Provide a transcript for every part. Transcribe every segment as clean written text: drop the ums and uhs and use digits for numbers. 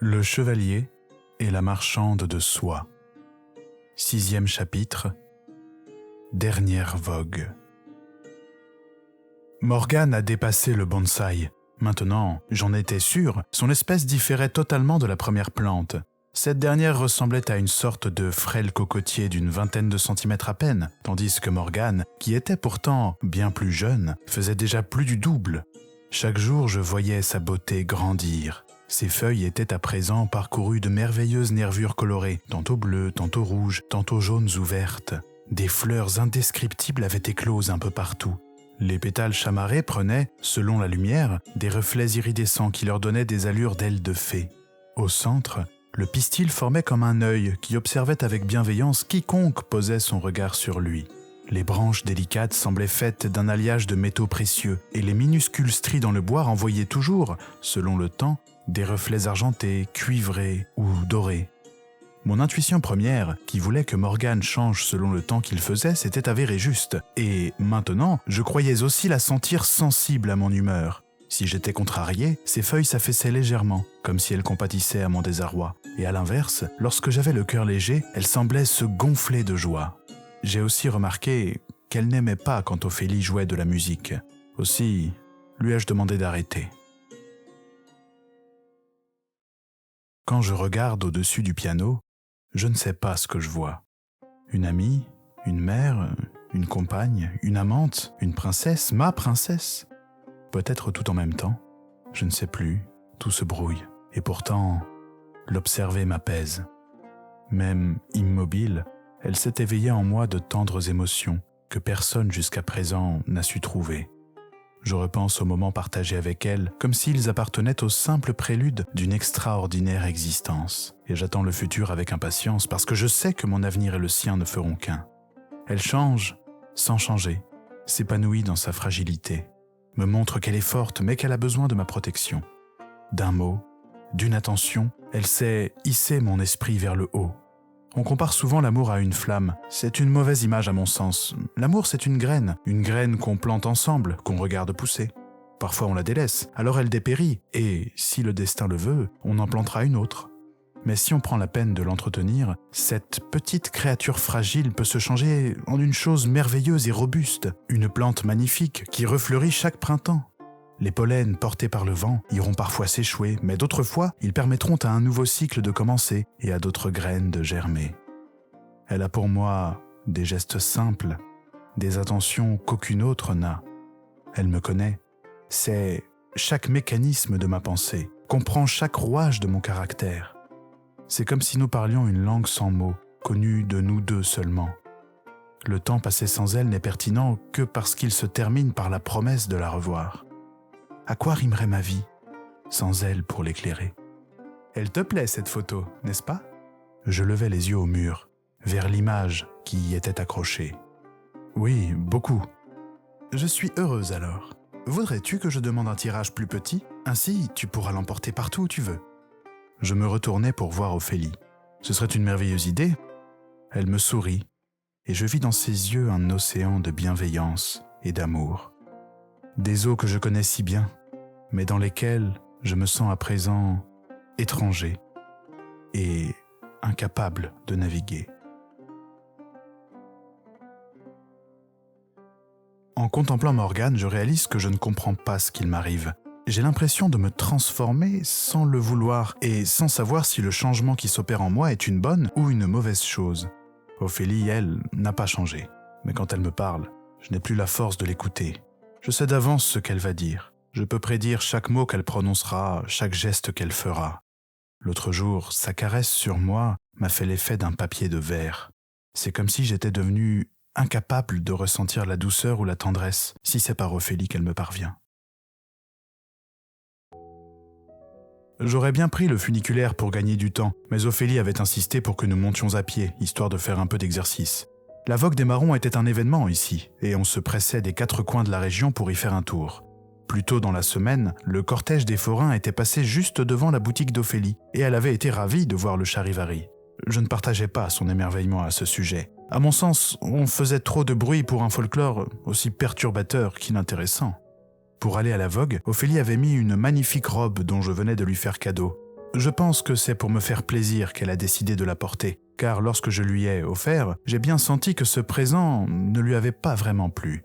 Le chevalier et la marchande de soie. 6e chapitre. Dernière vogue. Morgane a dépassé le bonsaï. Maintenant, j'en étais sûr, son espèce différait totalement de la première plante. Cette dernière ressemblait à une sorte de frêle cocotier d'une vingtaine de centimètres à peine, tandis que Morgane, qui était pourtant bien plus jeune, faisait déjà plus du double. Chaque jour, je voyais sa beauté grandir. Ses feuilles étaient à présent parcourues de merveilleuses nervures colorées, tantôt bleues, tantôt rouges, tantôt jaunes ou vertes. Des fleurs indescriptibles avaient éclose un peu partout. Les pétales chamarrés prenaient, selon la lumière, des reflets iridescents qui leur donnaient des allures d'ailes de fée. Au centre, le pistil formait comme un œil qui observait avec bienveillance quiconque posait son regard sur lui. Les branches délicates semblaient faites d'un alliage de métaux précieux et les minuscules stries dans le bois renvoyaient toujours, selon le temps, des reflets argentés, cuivrés ou dorés. Mon intuition première, qui voulait que Morgane change selon le temps qu'il faisait, s'était avérée juste, et maintenant, je croyais aussi la sentir sensible à mon humeur. Si j'étais contrarié, ses feuilles s'affaissaient légèrement, comme si elles compatissaient à mon désarroi, et à l'inverse, lorsque j'avais le cœur léger, elles semblaient se gonfler de joie. J'ai aussi remarqué qu'elle n'aimait pas quand Ophélie jouait de la musique. Aussi, lui ai-je demandé d'arrêter. Quand je regarde au-dessus du piano, je ne sais pas ce que je vois. Une amie, une mère, une compagne, une amante, une princesse, ma princesse. Peut-être tout en même temps. Je ne sais plus, tout se brouille. Et pourtant, l'observer m'apaise. Même immobile, elle s'est éveillée en moi de tendres émotions que personne jusqu'à présent n'a su trouver. Je repense aux moments partagés avec elle comme s'ils appartenaient au simple prélude d'une extraordinaire existence. Et j'attends le futur avec impatience parce que je sais que mon avenir et le sien ne feront qu'un. Elle change, sans changer, s'épanouit dans sa fragilité, me montre qu'elle est forte mais qu'elle a besoin de ma protection. D'un mot, d'une attention, elle sait hisser mon esprit vers le haut. On compare souvent l'amour à une flamme. C'est une mauvaise image à mon sens. L'amour, c'est une graine qu'on plante ensemble, qu'on regarde pousser. Parfois on la délaisse, alors elle dépérit, et, si le destin le veut, on en plantera une autre. Mais si on prend la peine de l'entretenir, cette petite créature fragile peut se changer en une chose merveilleuse et robuste, une plante magnifique qui refleurit chaque printemps. Les pollens portés par le vent iront parfois s'échouer, mais d'autres fois, ils permettront à un nouveau cycle de commencer et à d'autres graines de germer. Elle a pour moi des gestes simples, des attentions qu'aucune autre n'a. Elle me connaît, sait chaque mécanisme de ma pensée, comprend chaque rouage de mon caractère. C'est comme si nous parlions une langue sans mots, connue de nous deux seulement. Le temps passé sans elle n'est pertinent que parce qu'il se termine par la promesse de la revoir. À quoi rimerait ma vie, sans elle pour l'éclairer? Elle te plaît cette photo, n'est-ce pas? Je levai les yeux au mur, vers l'image qui y était accrochée. Oui, beaucoup. Je suis heureuse alors. Voudrais-tu que je demande un tirage plus petit? Ainsi, tu pourras l'emporter partout où tu veux. Je me retournai pour voir Ophélie. Ce serait une merveilleuse idée. Elle me sourit, et je vis dans ses yeux un océan de bienveillance et d'amour. Des eaux que je connais si bien, mais dans lesquelles je me sens à présent étranger et incapable de naviguer. En contemplant Morgane, je réalise que je ne comprends pas ce qu'il m'arrive. J'ai l'impression de me transformer sans le vouloir et sans savoir si le changement qui s'opère en moi est une bonne ou une mauvaise chose. Ophélie, elle, n'a pas changé. Mais quand elle me parle, je n'ai plus la force de l'écouter. Je sais d'avance ce qu'elle va dire. Je peux prédire chaque mot qu'elle prononcera, chaque geste qu'elle fera. L'autre jour, sa caresse sur moi m'a fait l'effet d'un papier de verre. C'est comme si j'étais devenu incapable de ressentir la douceur ou la tendresse, si c'est par Ophélie qu'elle me parvient. J'aurais bien pris le funiculaire pour gagner du temps, mais Ophélie avait insisté pour que nous montions à pied, histoire de faire un peu d'exercice. La vogue des marrons était un événement ici, et on se pressait des 4 coins de la région pour y faire un tour. Plus tôt dans la semaine, le cortège des forains était passé juste devant la boutique d'Ophélie, et elle avait été ravie de voir le charivari. Je ne partageais pas son émerveillement à ce sujet. À mon sens, on faisait trop de bruit pour un folklore aussi perturbateur qu'inintéressant. Pour aller à la vogue, Ophélie avait mis une magnifique robe dont je venais de lui faire cadeau. Je pense que c'est pour me faire plaisir qu'elle a décidé de l'apporter, car lorsque je lui ai offert, j'ai bien senti que ce présent ne lui avait pas vraiment plu.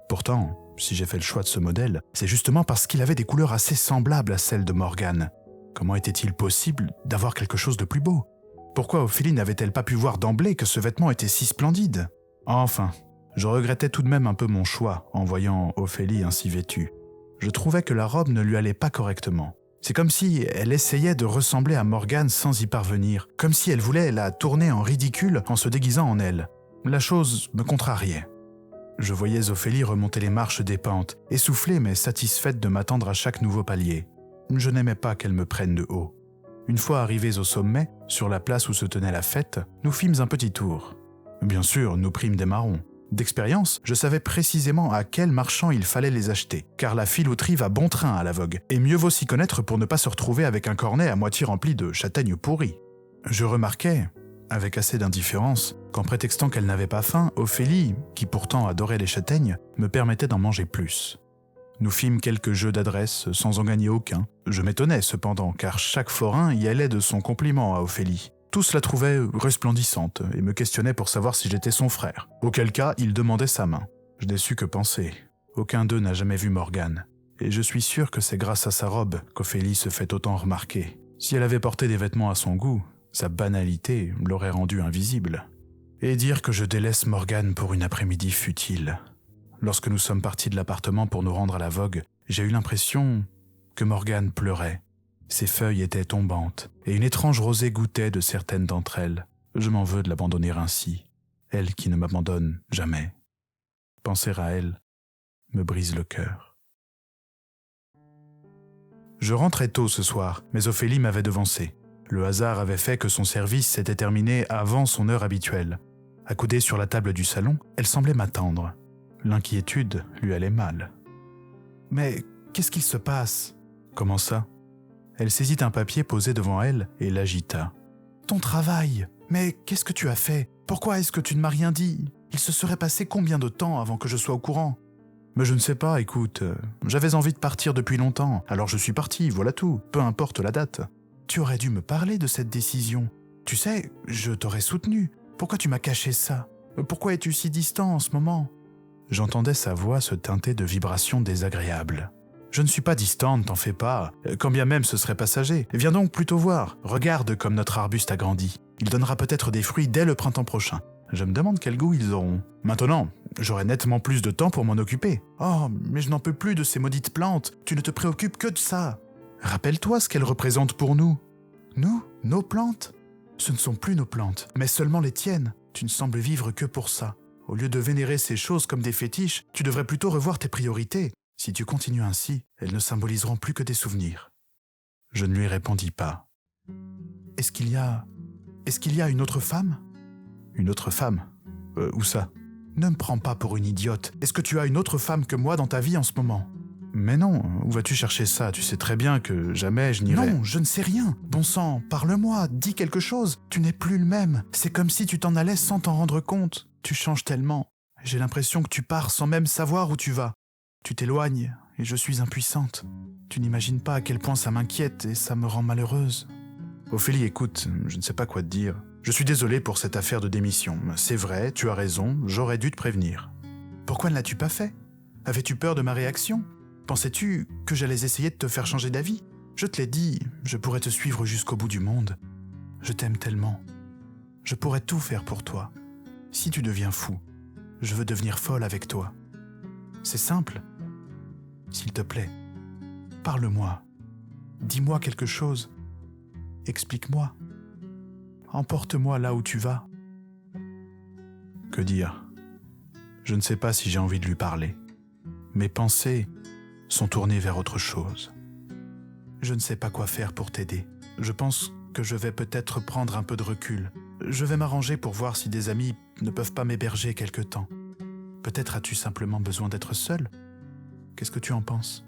Pourtant, si j'ai fait le choix de ce modèle, c'est justement parce qu'il avait des couleurs assez semblables à celles de Morgane. Comment était-il possible d'avoir quelque chose de plus beau ? Pourquoi Ophélie n'avait-elle pas pu voir d'emblée que ce vêtement était si splendide ? Enfin, je regrettais tout de même un peu mon choix en voyant Ophélie ainsi vêtue. Je trouvais que la robe ne lui allait pas correctement. C'est comme si elle essayait de ressembler à Morgane sans y parvenir, comme si elle voulait la tourner en ridicule en se déguisant en elle. La chose me contrariait. Je voyais Ophélie remonter les marches des pentes, essoufflée mais satisfaite de m'attendre à chaque nouveau palier. Je n'aimais pas qu'elle me prenne de haut. Une fois arrivés au sommet, sur la place où se tenait la fête, nous fîmes un petit tour. Bien sûr, nous prîmes des marrons. D'expérience, je savais précisément à quel marchand il fallait les acheter, car la filouterie va bon train à la vogue, et mieux vaut s'y connaître pour ne pas se retrouver avec un cornet à moitié rempli de châtaignes pourries. Je remarquais, avec assez d'indifférence, qu'en prétextant qu'elle n'avait pas faim, Ophélie, qui pourtant adorait les châtaignes, me permettait d'en manger plus. Nous fîmes quelques jeux d'adresse sans en gagner aucun. Je m'étonnais cependant, car chaque forain y allait de son compliment à Ophélie. Tous la trouvaient resplendissante et me questionnaient pour savoir si j'étais son frère. Auquel cas, ils demandaient sa main. Je n'ai su que penser. Aucun d'eux n'a jamais vu Morgane. Et je suis sûr que c'est grâce à sa robe qu'Ophélie se fait autant remarquer. Si elle avait porté des vêtements à son goût, sa banalité l'aurait rendue invisible. Et dire que je délaisse Morgane pour une après-midi futile. Lorsque nous sommes partis de l'appartement pour nous rendre à la vogue, j'ai eu l'impression que Morgane pleurait. Ses feuilles étaient tombantes, et une étrange rosée goûtait de certaines d'entre elles. Je m'en veux de l'abandonner ainsi, elle qui ne m'abandonne jamais. Penser à elle me brise le cœur. Je rentrais tôt ce soir, mais Ophélie m'avait devancé. Le hasard avait fait que son service s'était terminé avant son heure habituelle. Accoudée sur la table du salon, elle semblait m'attendre. L'inquiétude lui allait mal. « Mais qu'est-ce qu'il se passe ?» ?»« Comment ça ?» Elle saisit un papier posé devant elle et l'agita. « Ton travail ! Mais qu'est-ce que tu as fait ? Pourquoi est-ce que tu ne m'as rien dit ? Il se serait passé combien de temps avant que je sois au courant ? » ?»« Mais je ne sais pas, écoute, j'avais envie de partir depuis longtemps, alors je suis parti, voilà tout, peu importe la date. » »« Tu aurais dû me parler de cette décision. Tu sais, je t'aurais soutenu. Pourquoi tu m'as caché ça ? Pourquoi es-tu si distant en ce moment ?» J'entendais sa voix se teinter de vibrations désagréables. « Je ne suis pas distante, t'en fais pas, quand bien même ce serait passager. Viens donc plutôt voir, regarde comme notre arbuste a grandi. Il donnera peut-être des fruits dès le printemps prochain. Je me demande quel goût ils auront. Maintenant, j'aurai nettement plus de temps pour m'en occuper. Oh, mais je n'en peux plus de ces maudites plantes, tu ne te préoccupes que de ça. Rappelle-toi ce qu'elles représentent pour nous. Nous, nos plantes ? Ce ne sont plus nos plantes, mais seulement les tiennes. Tu ne sembles vivre que pour ça. Au lieu de vénérer ces choses comme des fétiches, tu devrais plutôt revoir tes priorités. Si tu continues ainsi, elles ne symboliseront plus que des souvenirs. » Je ne lui répondis pas. « Est-ce qu'il y a une autre femme ?»« Une autre femme ? Où ça ? Ne me prends pas pour une idiote. Est-ce que tu as une autre femme que moi dans ta vie en ce moment ?»« Mais non, où vas-tu chercher ça ? Tu sais très bien que jamais je n'irai... »« Non, je ne sais rien. Bon sang, parle-moi, dis quelque chose. Tu n'es plus le même. C'est comme si tu t'en allais sans t'en rendre compte. Tu changes tellement. J'ai l'impression que tu pars sans même savoir où tu vas. Tu t'éloignes et je suis impuissante. Tu n'imagines pas à quel point ça m'inquiète et ça me rend malheureuse. » « Ophélie, écoute, je ne sais pas quoi te dire. Je suis désolé pour cette affaire de démission. C'est vrai, tu as raison, j'aurais dû te prévenir. » « Pourquoi ne l'as-tu pas fait ? Avais-tu peur de ma réaction ? Pensais-tu que j'allais essayer de te faire changer d'avis ? Je te l'ai dit, je pourrais te suivre jusqu'au bout du monde. Je t'aime tellement. Je pourrais tout faire pour toi. Si tu deviens fou, je veux devenir folle avec toi. C'est simple. S'il te plaît, parle-moi. Dis-moi quelque chose. Explique-moi. Emporte-moi là où tu vas. Que dire ? Je ne sais pas si j'ai envie de lui parler. Mes pensées sont tournées vers autre chose. Je ne sais pas quoi faire pour t'aider. Je pense que je vais peut-être prendre un peu de recul. Je vais m'arranger pour voir si des amis ne peuvent pas m'héberger quelque temps. Peut-être as-tu simplement besoin d'être seul ? Qu'est-ce que tu en penses ?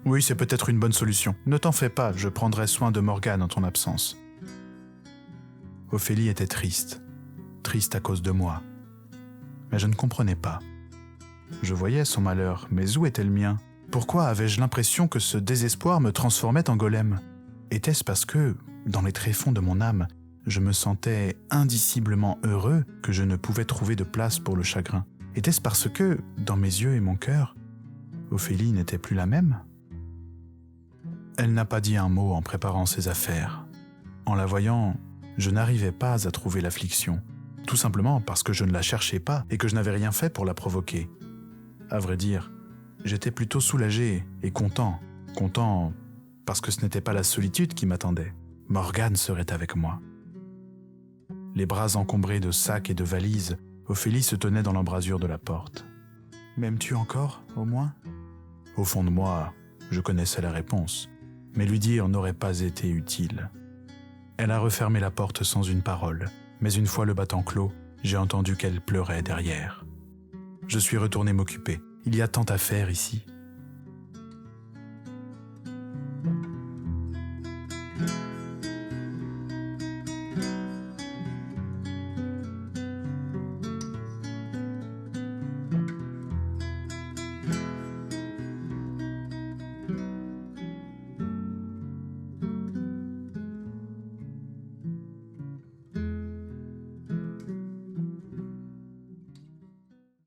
Oui, c'est peut-être une bonne solution. Ne t'en fais pas, je prendrai soin de Morgane en ton absence. Ophélie était triste à cause de moi. Mais je ne comprenais pas. Je voyais son malheur, mais où était le mien ? Pourquoi avais-je l'impression que ce désespoir me transformait en golem ? Était-ce parce que, dans les tréfonds de mon âme, je me sentais indiciblement heureux que je ne pouvais trouver de place pour le chagrin? Était-ce parce que, dans mes yeux et mon cœur, Ophélie n'était plus la même? Elle n'a pas dit un mot en préparant ses affaires. En la voyant, je n'arrivais pas à trouver l'affliction, tout simplement parce que je ne la cherchais pas et que je n'avais rien fait pour la provoquer. À vrai dire, j'étais plutôt soulagé et content parce que ce n'était pas la solitude qui m'attendait. Morgane serait avec moi. Les bras encombrés de sacs et de valises, Ophélie se tenait dans l'embrasure de la porte. « M'aimes-tu encore, au moins ?» Au fond de moi, je connaissais la réponse, mais lui dire n'aurait pas été utile. Elle a refermé la porte sans une parole, mais une fois le battant clos, j'ai entendu qu'elle pleurait derrière. Je suis retourné m'occuper. Il y a tant à faire ici.